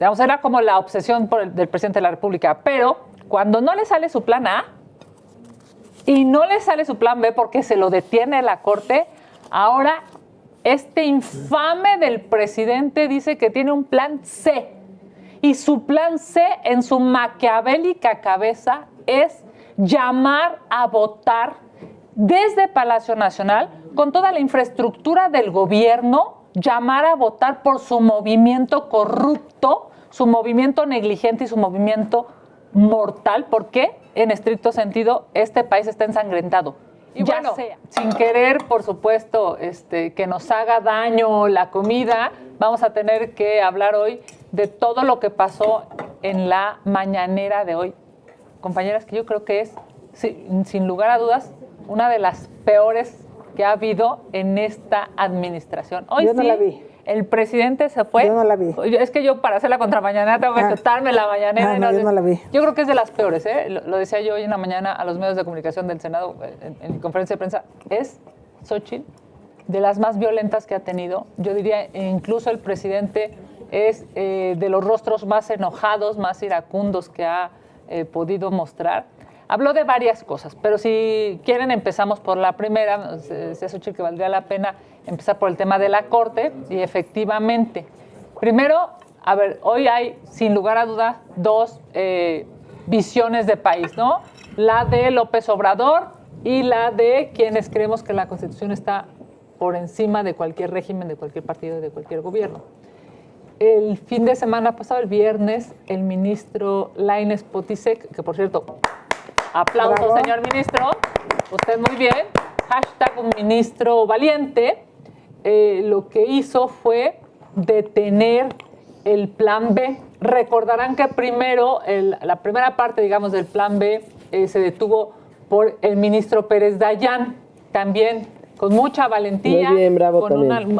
Digamos, era como la obsesión del presidente de la República. Pero cuando no le sale su plan A y no le sale su plan B porque se lo detiene la Corte, ahora este infame del presidente dice que tiene un plan C. Y su plan C, en su maquiavélica cabeza, es llamar a votar desde Palacio Nacional, con toda la infraestructura del gobierno, llamar a votar por su movimiento corrupto, su movimiento negligente y su movimiento mortal. ¿Por qué? En estricto sentido, este país está ensangrentado. Y ya bueno, sea, sin querer, por supuesto, que nos haga daño la comida, vamos a tener que hablar hoy de todo lo que pasó en la mañanera de hoy. Compañeras, que yo creo que es, sin lugar a dudas, una de las peores que ha habido en esta administración. Hoy yo no la vi. El presidente se fue. Yo no la vi. Es que yo para hacer la contramañanera tengo que chutarme la mañanera. No, yo no la vi. Yo creo que es de las peores, ¿eh? Lo decía yo hoy en la mañana a los medios de comunicación del Senado en conferencia de prensa. Es, Xochitl, de las más violentas que ha tenido. Yo diría, incluso el presidente es de los rostros más enojados, más iracundos que ha podido mostrar. Habló de varias cosas, pero si quieren empezamos por la primera. Decía Xochitl que valdría la pena empezar por el tema de la Corte, y efectivamente, primero, a ver, hoy hay, sin lugar a dudas, dos visiones de país, ¿no? La de López Obrador y la de quienes creemos que la Constitución está por encima de cualquier régimen, de cualquier partido y de cualquier gobierno. El fin de semana pasado, el viernes, el ministro Lainez Potisek, que por cierto, aplausos, bravo, señor ministro, usted muy bien, hashtag un ministro valiente, lo que hizo fue detener el plan B. Recordarán que primero, la primera parte, digamos, del plan B se detuvo por el ministro Pérez Dayán, también con mucha valentía. Muy bien, bravo, con también.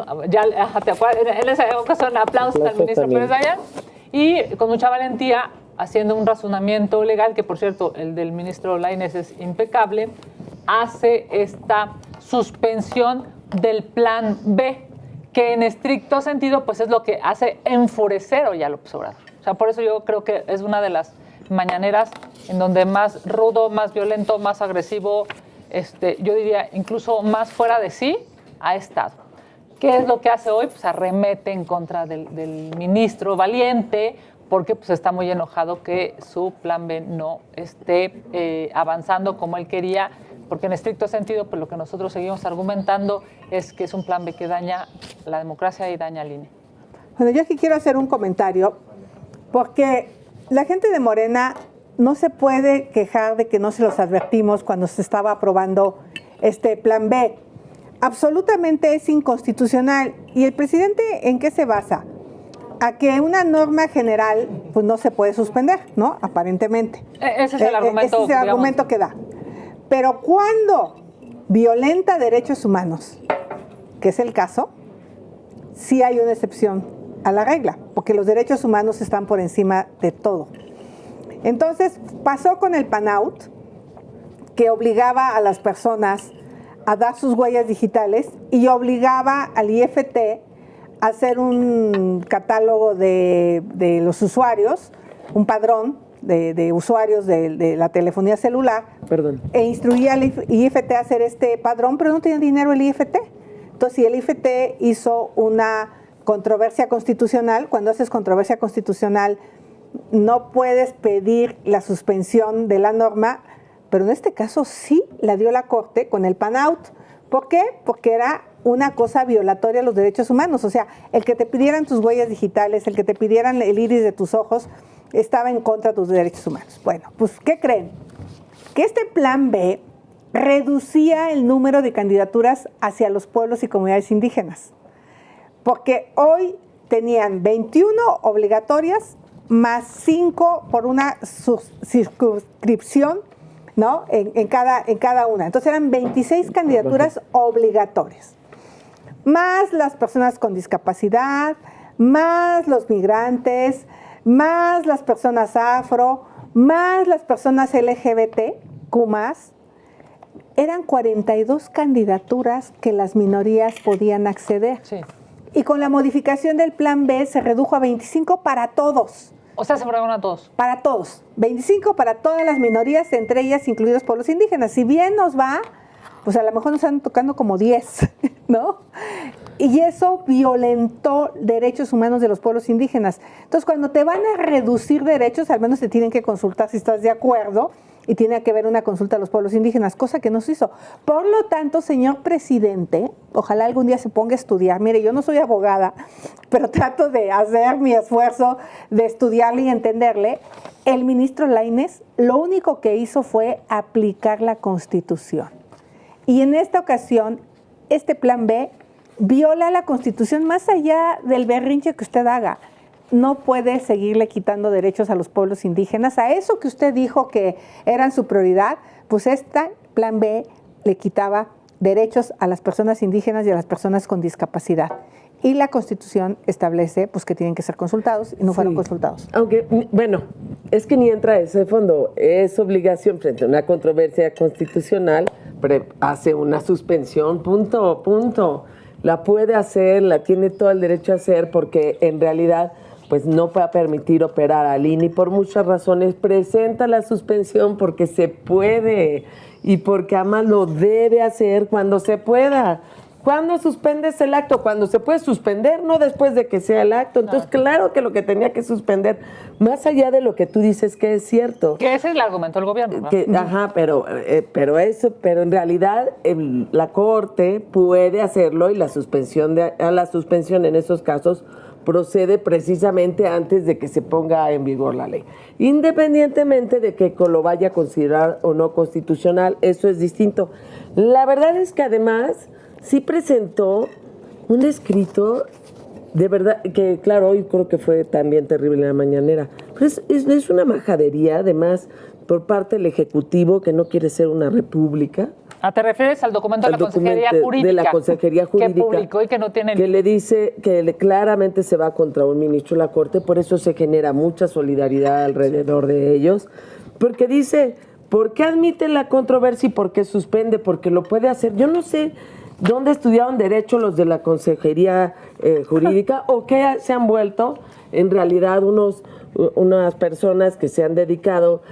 ¿te acuerdas? En esa ocasión, aplausos al ministro también. Pérez Dayán, y con mucha valentía, haciendo un razonamiento legal, que por cierto, el del ministro Lainez es impecable, hace esta suspensión del plan B, que en estricto sentido pues es lo que hace enfurecer hoy a López Obrador. O sea, por eso yo creo que es una de las mañaneras en donde más rudo, más violento, más agresivo, yo diría incluso más fuera de sí ha estado. ¿Qué es lo que hace hoy? Pues arremete en contra del ministro valiente, porque pues está muy enojado que su plan B no esté avanzando como él quería, porque en estricto sentido pues lo que nosotros seguimos argumentando es que es un plan B que daña la democracia y daña al INE. Bueno, yo aquí quiero hacer un comentario, porque la gente de Morena no se puede quejar de que no se los advertimos cuando se estaba aprobando este plan B. Absolutamente es inconstitucional. ¿Y el presidente en qué se basa? A que una norma general pues no se puede suspender, ¿no? Aparentemente. Ese es el argumento, ese es el argumento que da. Pero cuando violenta derechos humanos, que es el caso, sí hay una excepción a la regla, porque los derechos humanos están por encima de todo. Entonces, pasó con el PAN-OUT, que obligaba a las personas a dar sus huellas digitales y obligaba al IFT a hacer un catálogo de los usuarios, un padrón de usuarios de la telefonía celular. Perdón. E instruía al IFT a hacer este padrón, pero no tenía dinero el IFT. Entonces, si el IFT hizo una controversia constitucional, cuando haces controversia constitucional no puedes pedir la suspensión de la norma, pero en este caso sí la dio la Corte con el PAN-OUT. ¿Por qué? Porque era una cosa violatoria a los derechos humanos. O sea, el que te pidieran tus huellas digitales, el que te pidieran el iris de tus ojos, estaba en contra de tus derechos humanos. Bueno, pues, ¿qué creen? Que este plan B reducía el número de candidaturas hacia los pueblos y comunidades indígenas. Porque hoy tenían 21 obligatorias más 5 por una circunscripción, ¿no? En cada una. Entonces eran 26 candidaturas obligatorias. Más las personas con discapacidad, más los migrantes, más las personas afro, más las personas LGBTQ+, eran 42 candidaturas que las minorías podían acceder. Sí. Y con la modificación del plan B se redujo a 25 para todos. O sea, se fregaron a todos. Para todos. 25 para todas las minorías, entre ellas incluidos pueblos indígenas. Si bien nos va, pues a lo mejor nos están tocando como 10, ¿no? Y eso violentó derechos humanos de los pueblos indígenas. Entonces, cuando te van a reducir derechos, al menos te tienen que consultar si estás de acuerdo y tiene que haber una consulta a los pueblos indígenas, cosa que no se hizo. Por lo tanto, señor presidente, ojalá algún día se ponga a estudiar. Mire, yo no soy abogada, pero trato de hacer mi esfuerzo de estudiarle y entenderle. El ministro Lainez lo único que hizo fue aplicar la Constitución. Y en esta ocasión, este plan B viola la Constitución más allá del berrinche que usted haga. No puede seguirle quitando derechos a los pueblos indígenas. A eso que usted dijo que eran su prioridad, pues este plan B le quitaba derechos a las personas indígenas y a las personas con discapacidad. Y la Constitución establece pues que tienen que ser consultados y no fueron consultados. Aunque, bueno, es que ni entra ese fondo. Es obligación frente a una controversia constitucional, hace una suspensión, punto. La puede hacer, la tiene todo el derecho a hacer, porque en realidad pues no va a permitir operar al INE por muchas razones. Presenta la suspensión porque se puede y porque además lo debe hacer cuando se pueda. ¿Cuándo suspendes el acto? Cuando se puede suspender, no después de que sea el acto. Entonces, claro que lo que tenía que suspender, más allá de lo que tú dices que es cierto. Que ese es el argumento del gobierno, ¿no? Ajá, pero en realidad la Corte puede hacerlo y la suspensión en esos casos procede precisamente antes de que se ponga en vigor la ley. Independientemente de que lo vaya a considerar o no constitucional, eso es distinto. La verdad es que además sí presentó un escrito, de verdad, que claro, hoy creo que fue también terrible en la mañanera, pero es una majadería, además, por parte del Ejecutivo, que no quiere ser una república. ¿Te refieres al documento de la Consejería Jurídica? De la Consejería Jurídica. Que publicó y que no tiene... Que le dice que claramente se va contra un ministro de la Corte, por eso se genera mucha solidaridad alrededor de ellos, porque dice, ¿por qué admite la controversia y por qué suspende? Porque lo puede hacer. Yo no sé dónde estudiaron Derecho los de la Consejería Jurídica o qué se han vuelto en realidad unas personas que se han dedicado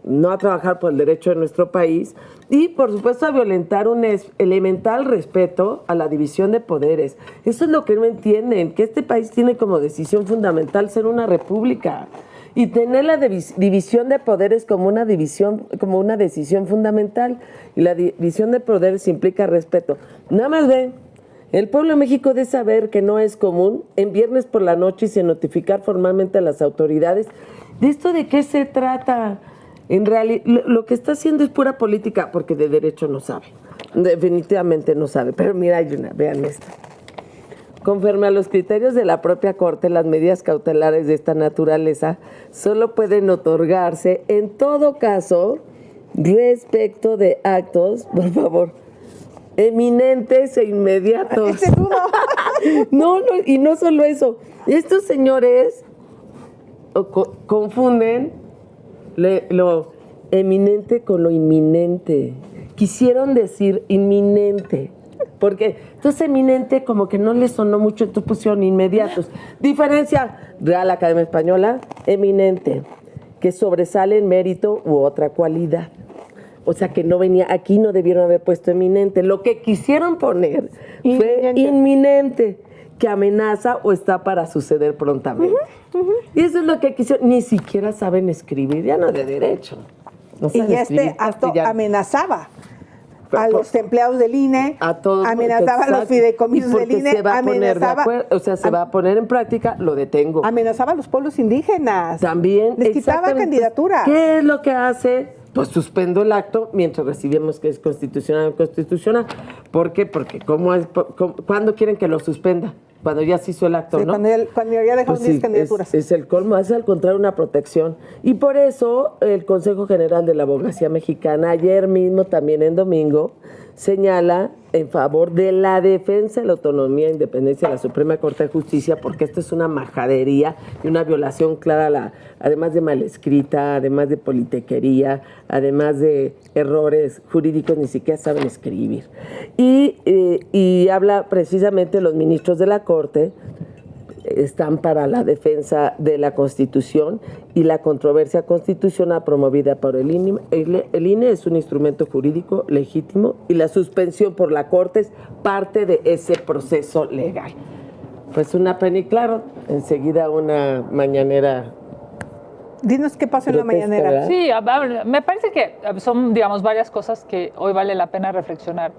no a trabajar por el derecho de nuestro país y, por supuesto, a violentar un elemental respeto a la división de poderes. Eso es lo que no entienden, que este país tiene como decisión fundamental ser una república y tener la división de poderes como una decisión fundamental. Y la división de poderes implica respeto. Nada más ven, el pueblo de México debe saber que no es común en viernes por la noche y sin notificar formalmente a las autoridades. ¿De esto de qué se trata? En realidad, lo que está haciendo es pura política, porque de derecho no sabe. Definitivamente no sabe. Pero mira, vean esto. Conforme a los criterios de la propia Corte, las medidas cautelares de esta naturaleza solo pueden otorgarse, en todo caso, respecto de actos, por favor, eminentes e inmediatos. Ese es uno. No, y no solo eso. Estos señores confunden lo eminente con lo inminente. Quisieron decir inminente, porque entonces eminente como que no les sonó mucho, entonces pusieron inmediatos. Diferencia, Real Academia Española, eminente, que sobresale en mérito u otra cualidad. O sea que no venía, aquí no debieron haber puesto eminente. Lo que quisieron poner fue inminente, que amenaza o está para suceder prontamente. Y eso es lo que quisieron. Ni siquiera saben escribir, ya no de derecho. No y este acto amenazaba a los empleados del INE, a todos, amenazaba a los fideicomisos del INE, se va a poner se va a poner en práctica, lo detengo. Amenazaba a los pueblos indígenas. También. Les quitaba candidatura. ¿Qué es lo que hace? Pues suspendo el acto mientras recibimos que es constitucional o inconstitucional. ¿Por qué? Porque ¿cuándo quieren que lo suspenda? Cuando ya se hizo el acto, sí, ¿no? Cuando ya dejó 10 candidaturas. Es el colmo, es al contrario una protección. Y por eso el Consejo General de la Abogacía Mexicana, ayer mismo, también en domingo, señala en favor de la defensa de la autonomía e independencia de la Suprema Corte de Justicia, porque esto es una majadería y una violación clara, además de mal escrita, además de politiquería, además de errores jurídicos, ni siquiera saben escribir. Y habla precisamente los ministros de la Corte, están para la defensa de la Constitución y la controversia constitucional promovida por el INE. El INE es un instrumento jurídico legítimo y la suspensión por la Corte es parte de ese proceso legal. Pues una pena y claro, enseguida una mañanera. Dinos qué pasó en la mañanera. ¿Verdad? Sí, me parece que son, digamos, varias cosas que hoy vale la pena reflexionar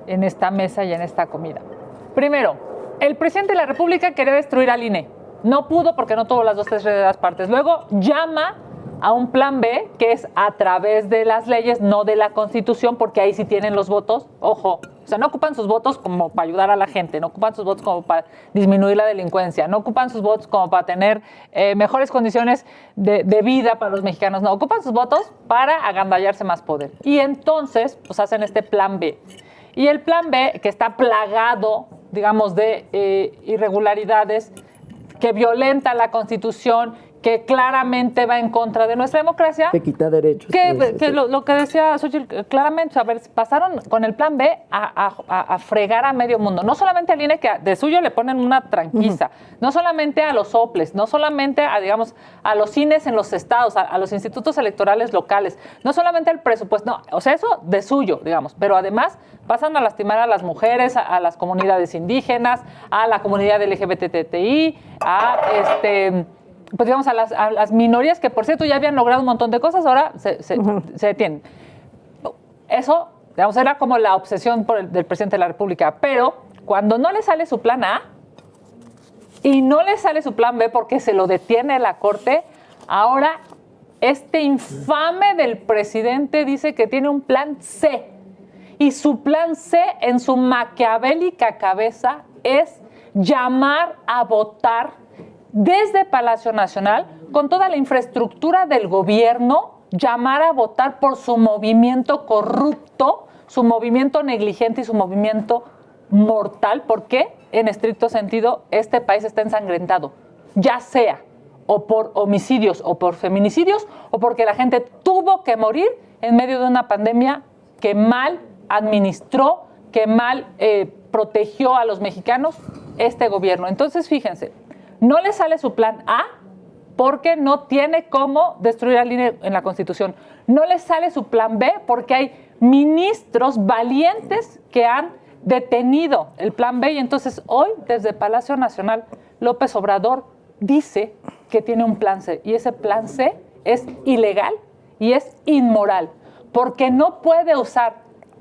en esta mesa y en esta comida. Primero, el presidente de la República quería destruir al INE. No pudo porque no tuvo las 2 terceras partes. Luego llama a un plan B, que es a través de las leyes, no de la Constitución, porque ahí sí tienen los votos. Ojo, o sea, no ocupan sus votos como para ayudar a la gente, no ocupan sus votos como para disminuir la delincuencia, no ocupan sus votos como para tener mejores condiciones de vida para los mexicanos, no, ocupan sus votos para agandallarse más poder. Y entonces, pues hacen este plan B. Y el plan B, que está plagado, digamos, de irregularidades, que violenta la Constitución, que claramente va en contra de nuestra democracia. Te quita derechos. Que lo que decía Xochitl, claramente, a ver, pasaron con el plan B a fregar a medio mundo. No solamente al INE, que de suyo le ponen una tranquiza, no solamente a los soples, no solamente a, digamos, a los cines en los estados, a los institutos electorales locales, no solamente al presupuesto, no, o sea, eso de suyo, digamos, pero además pasan a lastimar a las mujeres, a las comunidades indígenas, a la comunidad LGBTTI, pues digamos, a las minorías que, por cierto, ya habían logrado un montón de cosas, ahora se detienen. Eso, digamos, era como la obsesión del presidente de la República, pero cuando no le sale su plan A y no le sale su plan B porque se lo detiene la Corte, ahora este infame del presidente dice que tiene un plan C. Y su plan C, en su maquiavélica cabeza, es llamar a votar desde Palacio Nacional, con toda la infraestructura del gobierno, llamar a votar por su movimiento corrupto, su movimiento negligente y su movimiento mortal, porque en estricto sentido este país está ensangrentado, ya sea o por homicidios o por feminicidios o porque la gente tuvo que morir en medio de una pandemia que mal administró, que mal protegió a los mexicanos este gobierno. Entonces, fíjense, no le sale su plan A porque no tiene cómo destruir al INE en la Constitución. No le sale su plan B porque hay ministros valientes que han detenido el plan B y entonces hoy desde Palacio Nacional López Obrador dice que tiene un plan C y ese plan C es ilegal y es inmoral porque no puede usar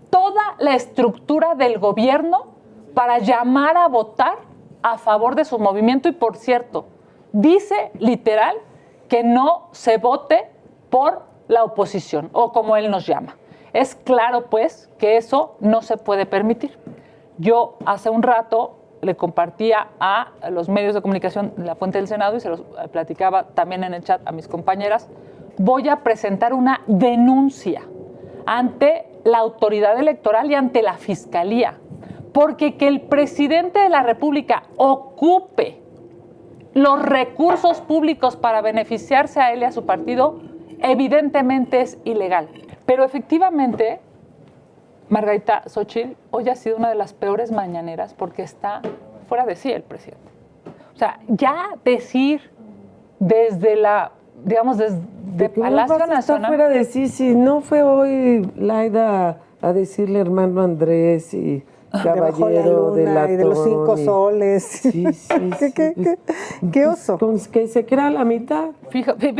toda la estructura del gobierno para llamar a votar a favor de su movimiento y, por cierto, dice literal que no se vote por la oposición o como él nos llama. Es claro, pues, que eso no se puede permitir. Yo hace un rato le compartía a los medios de comunicación de la Fuente del Senado y se los platicaba también en el chat a mis compañeras, voy a presentar una denuncia ante la autoridad electoral y ante la Fiscalía. Porque que el presidente de la República ocupe los recursos públicos para beneficiarse a él y a su partido, evidentemente es ilegal. Pero efectivamente, Margarita, Xochitl, hoy ha sido una de las peores mañaneras porque está fuera de sí el presidente. O sea, ya decir desde la, digamos, desde Palacio Nacional... Está fuera de sí, si no fue hoy Laida a decirle hermano Andrés y... Caballero de la y de los 5 soles. Sí. ¿Qué oso? Con que se crea la mitad. Fíjate,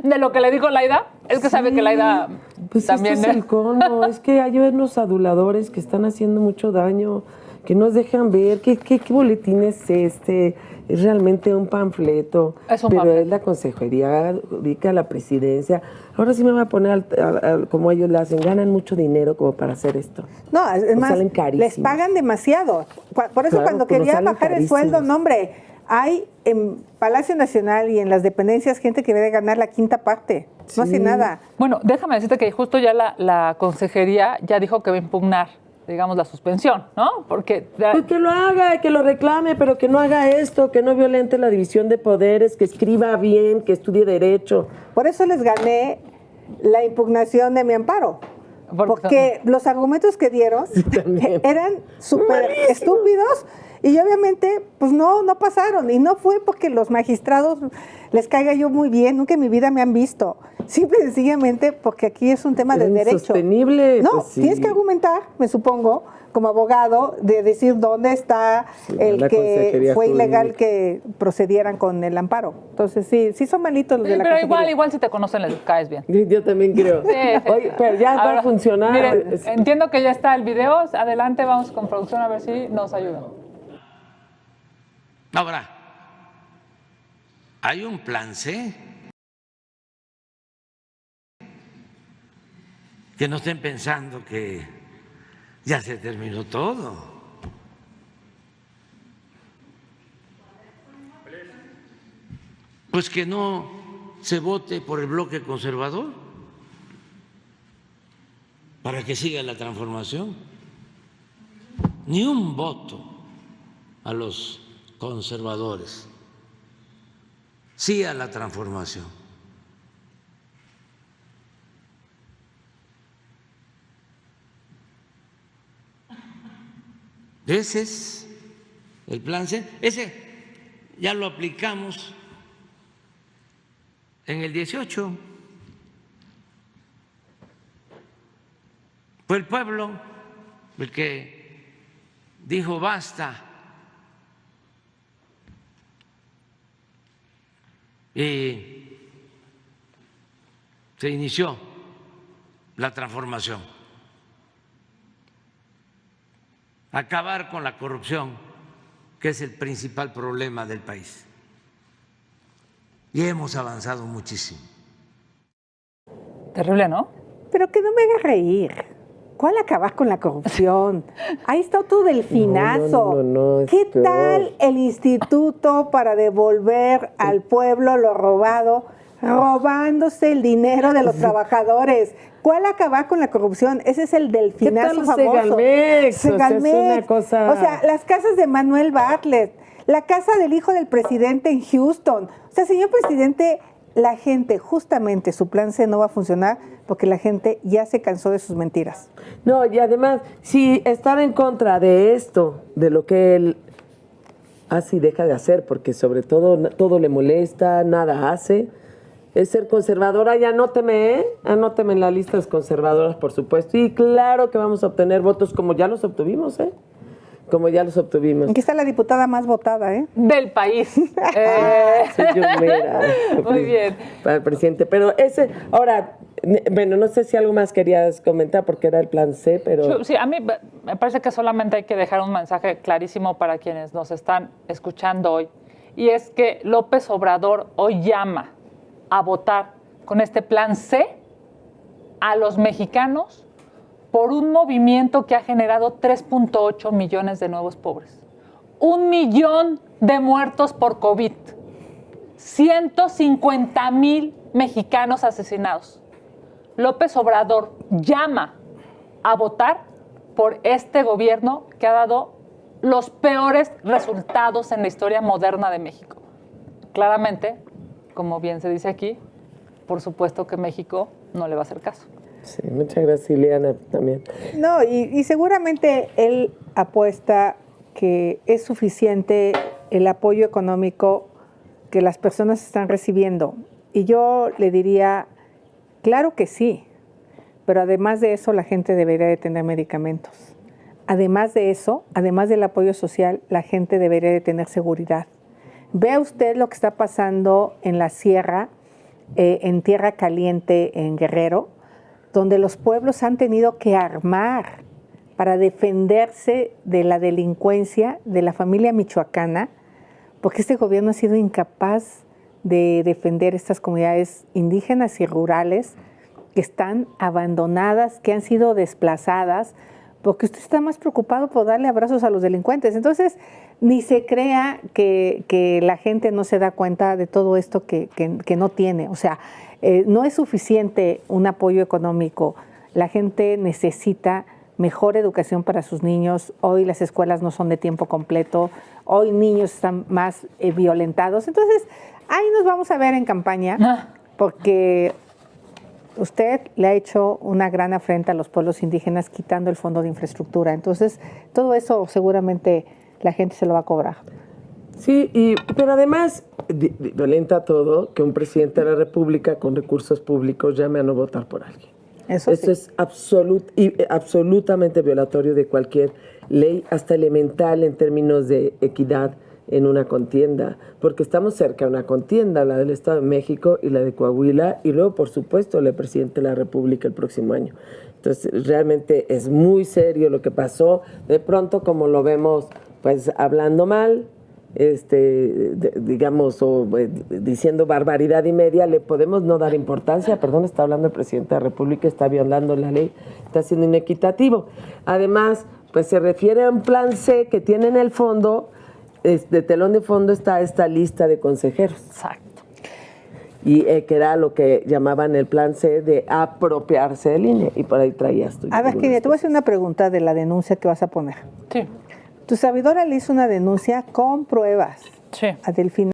de lo que le dijo Laida, es que sabe que Laida pues también... Este es el cono, es que hay unos aduladores que están haciendo mucho daño, que nos dejan ver qué boletín es este. Es realmente un panfleto, pero es la consejería, ubica la presidencia. Ahora sí me voy a poner como ellos le hacen, ganan mucho dinero como para hacer esto. No, es más, les pagan demasiado. Por eso cuando quería bajar el sueldo, no hombre, hay en Palacio Nacional y en las dependencias gente que debe ganar la quinta parte, no hace nada. Bueno, déjame decirte que justo ya la consejería ya dijo que va a impugnar digamos, la suspensión, ¿no? Porque Pues que lo haga, que lo reclame, pero que no haga esto, que no violente la división de poderes, que escriba bien, que estudie derecho. Por eso les gané la impugnación de mi amparo. Porque los argumentos que dieron eran súper estúpidos y obviamente pues no pasaron. Y no fue porque los magistrados les caiga yo muy bien, nunca en mi vida me han visto. Simple y sencillamente porque aquí es un tema de derecho. Insostenible. No, Pues sí. tienes que argumentar, me supongo, como abogado, de decir dónde está el la que Consejería fue ilegal Jurídica. que procedieran con el amparo. Entonces sí son malitos los de la pero Consejería. igual si te conocen les caes bien. Yo también creo. Sí. Oye, pero ya va Ahora, a funcionar. Miren, entiendo que ya está el video. Adelante, vamos con producción a ver si nos ayudan. Ahora, hay un plan C. Que no estén pensando que ya se terminó todo. Pues que no se vote por el bloque conservador para que siga la transformación. Ni un voto a los conservadores, sí a la transformación. Ese es el plan C. Ese ya lo aplicamos en el 18. Fue el pueblo el que dijo basta. Y se inició la transformación. Acabar con la corrupción, que es el principal problema del país. Y hemos avanzado muchísimo. Terrible, ¿no? Pero que no me haga reír. ¿Cuál acabar con la corrupción? Ahí está tu delfinazo. No, es ¿Qué peor. tal el instituto para devolver al pueblo lo robado, robándose el dinero de los trabajadores? ¿Cuál acabar con la corrupción? Ese es el delfinazo ¿Qué tal famoso. Segalmex? O sea, es Segalmex. una cosa- O sea, las casas de Manuel Bartlett, la casa del hijo del presidente en Houston. O sea, señor presidente, la gente, justamente su plan C no va a funcionar porque la gente ya se cansó de sus mentiras. No, y además, si estar en contra de esto, de lo que él hace y deja de hacer, porque sobre todo le molesta, nada hace, es ser conservadora. Y anóteme en la lista de conservadoras, por supuesto. Y claro que vamos a obtener votos como ya los obtuvimos, Como ya los obtuvimos. Aquí está la diputada más votada, ¿eh? Del país. Señora, Muy bien. Para el presidente. Pero ahora, bueno, no sé si algo más querías comentar porque era el plan C, pero... Sí, a mí me parece que solamente hay que dejar un mensaje clarísimo para quienes nos están escuchando hoy. Y es que López Obrador hoy llama a votar con este plan C a los mexicanos por un movimiento que ha generado 3.8 millones de nuevos pobres, 1 millón de muertos por COVID, 150,000 mexicanos asesinados. López Obrador llama a votar por este gobierno que ha dado los peores resultados en la historia moderna de México. Claramente, como bien se dice aquí, por supuesto que México no le va a hacer caso. Sí, muchas gracias, Ileana, también. No, y seguramente él apuesta que es suficiente el apoyo económico que las personas están recibiendo. Y yo le diría, claro que sí, pero además de eso la gente debería de tener medicamentos. Además de eso, además del apoyo social, la gente debería de tener seguridad. Vea usted lo que está pasando en la sierra, en Tierra Caliente, en Guerrero, donde los pueblos han tenido que armar para defenderse de la delincuencia de la familia michoacana, porque este gobierno ha sido incapaz de defender estas comunidades indígenas y rurales que están abandonadas, que han sido desplazadas, porque usted está más preocupado por darle abrazos a los delincuentes. Entonces, ni se crea que la gente no se da cuenta de todo esto que no tiene. O sea, no es suficiente un apoyo económico. La gente necesita mejor educación para sus niños. Hoy las escuelas no son de tiempo completo, hoy niños están más violentados. Entonces, ahí nos vamos a ver en campaña, porque usted le ha hecho una gran afrenta a los pueblos indígenas quitando el fondo de infraestructura. Entonces, todo eso seguramente la gente se lo va a cobrar. Sí, pero además violenta todo que un presidente de la República con recursos públicos llame a no votar por alguien. Eso sí. Es absolutamente violatorio de cualquier ley, hasta elemental en términos de equidad en una contienda, porque estamos cerca de una contienda, la del Estado de México y la de Coahuila, y luego, por supuesto, el presidente de la República el próximo año. Entonces, realmente es muy serio lo que pasó. De pronto, como lo vemos, pues, hablando mal, digamos, o diciendo barbaridad y media, le podemos no dar importancia. Perdón, está hablando el presidente de la República, está violando la ley, está siendo inequitativo. Además, pues se refiere a un plan C que tiene en el fondo, de telón de fondo está esta lista de consejeros. Exacto. Y que era lo que llamaban el plan C de apropiarse del INE, y por ahí traías tú. A ver, Kenia, te voy a hacer una pregunta de la denuncia que vas a poner. Sí. Tu servidora le hizo una denuncia con pruebas Sí. a Delfina